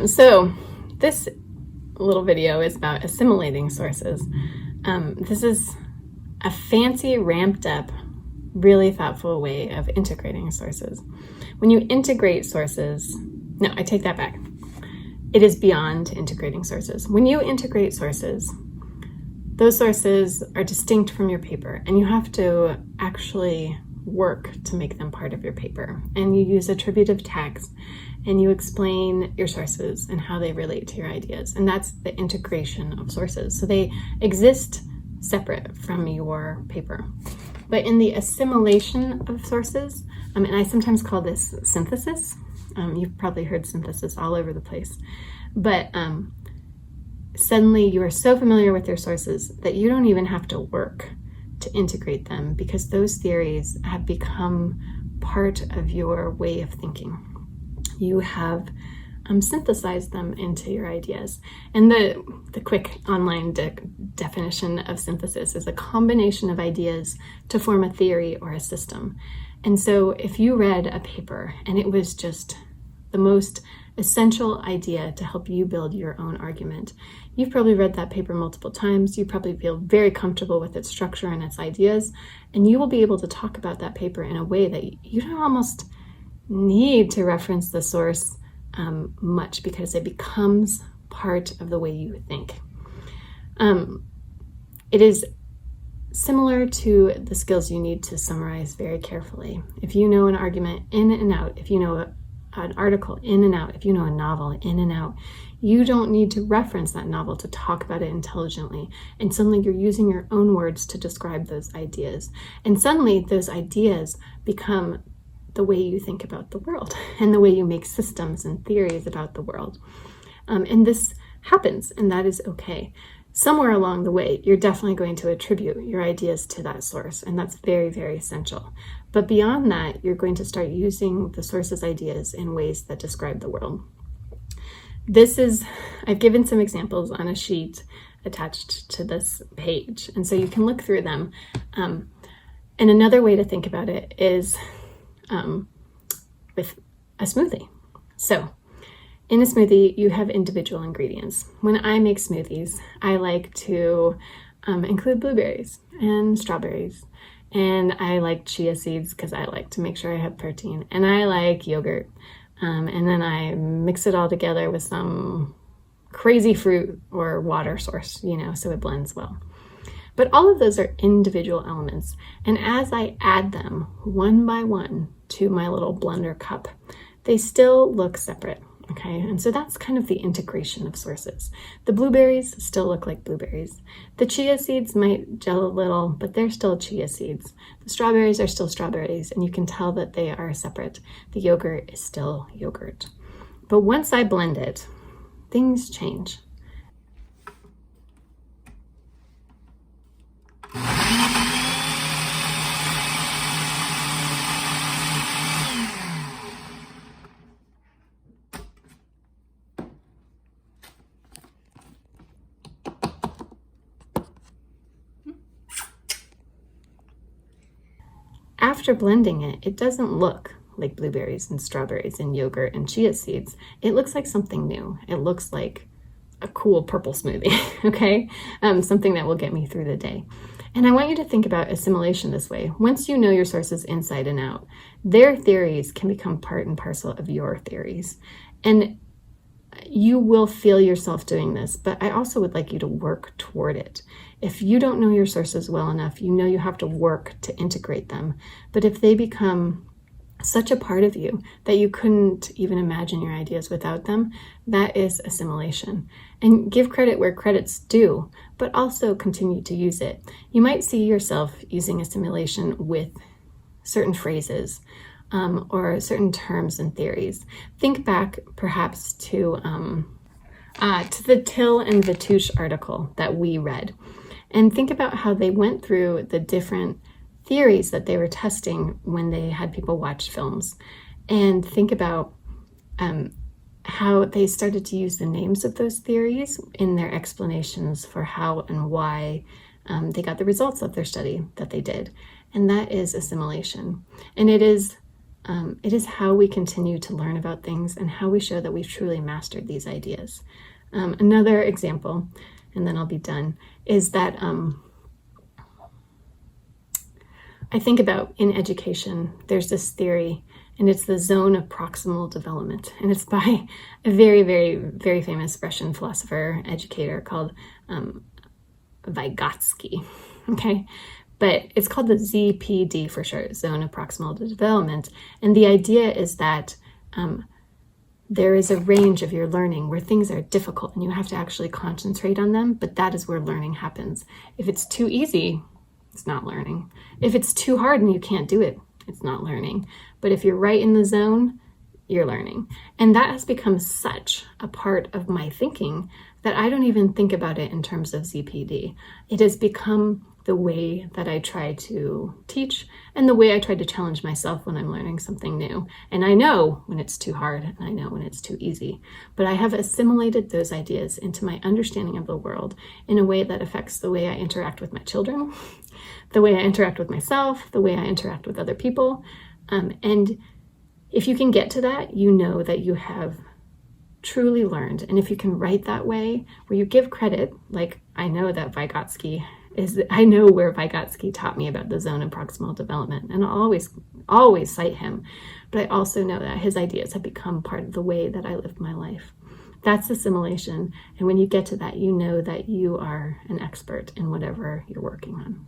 So this little video is about assimilating sources. This is a fancy, ramped up, really thoughtful way of integrating sources. When you integrate sources, no, I take that back. It is beyond integrating sources. When you integrate sources, those sources are distinct from your paper, and you have to actually work to make them part of your paper. And you use attributive text, and you explain your sources and how they relate to your ideas. And that's the integration of sources. So they exist separate from your paper. But in the assimilation of sources, and I sometimes call this synthesis. You've probably heard synthesis all over the place. But suddenly you are so familiar with your sources that you don't even have to work to integrate them, because those theories have become part of your way of thinking. You have synthesized them into your ideas. And the quick online definition of synthesis is a combination of ideas to form a theory or a system. And so if you read a paper and it was just the most essential idea to help you build your own argument, you've probably read that paper multiple times. You probably feel very comfortable with its structure and its ideas, and you will be able to talk about that paper in a way that you don't almost need to reference the source much, because it becomes part of the way you think. It is similar to the skills you need to summarize very carefully. If you know an argument in and out, if you know an article in and out, if you know a novel in and out, you don't need to reference that novel to talk about it intelligently. And suddenly you're using your own words to describe those ideas. And suddenly those ideas become the way you think about the world and the way you make systems and theories about the world. And this happens, and that is okay. Somewhere along the way, you're definitely going to attribute your ideas to that source, and that's very, very essential. But beyond that, you're going to start using the source's ideas in ways that describe the world. I've given some examples on a sheet attached to this page, and so you can look through them. And another way to think about it is with a smoothie. So in a smoothie, you have individual ingredients. When I make smoothies, I like to include blueberries and strawberries. And I like chia seeds because I like to make sure I have protein. And I like yogurt. And then I mix it all together with some crazy fruit or water source, so it blends well. But all of those are individual elements. And as I add them one by one to my little blender cup, they still look separate. Okay, and so that's kind of the integration of sources. The blueberries still look like blueberries. The chia seeds might gel a little, but they're still chia seeds. The strawberries are still strawberries, and you can tell that they are separate. The yogurt is still yogurt. But once I blend it, things change. After blending it, it doesn't look like blueberries and strawberries and yogurt and chia seeds. It looks like something new. It looks like a cool purple smoothie, okay? Something that will get me through the day. And I want you to think about assimilation this way. Once you know your sources inside and out, their theories can become part and parcel of your theories. And you will feel yourself doing this, but I also would like you to work toward it. If you don't know your sources well enough, you know you have to work to integrate them. But if they become such a part of you that you couldn't even imagine your ideas without them, that is assimilation. And give credit where credit's due, but also continue to use it. You might see yourself using assimilation with certain phrases, or certain terms and theories. Think back perhaps to the Till and Vitush article that we read, and think about how they went through the different theories that they were testing when they had people watch films, and think about how they started to use the names of those theories in their explanations for how and why they got the results of their study that they did. And that is assimilation. And it is It is how we continue to learn about things and how we show that we've truly mastered these ideas. Another example, and then I'll be done, is that I think about in education, there's this theory, and it's the zone of proximal development. And it's by a very, very, very famous Russian philosopher, educator called Vygotsky. Okay? But it's called the ZPD for short, zone of proximal development. And the idea is that there is a range of your learning where things are difficult and you have to actually concentrate on them, but that is where learning happens. If it's too easy, it's not learning. If it's too hard and you can't do it, it's not learning. But if you're right in the zone, you're learning. And that has become such a part of my thinking that I don't even think about it in terms of ZPD. It has become the way that I try to teach and the way I try to challenge myself when I'm learning something new. And I know when it's too hard and I know when it's too easy. But I have assimilated those ideas into my understanding of the world in a way that affects the way I interact with my children, the way I interact with myself, the way I interact with other people. And if you can get to that, you know that you have truly learned. And if you can write that way, where you give credit, like I know that I know where Vygotsky taught me about the zone of proximal development, and I'll always cite him. But I also know that his ideas have become part of the way that I live my life. That's assimilation. And when you get to that, you know that you are an expert in whatever you're working on.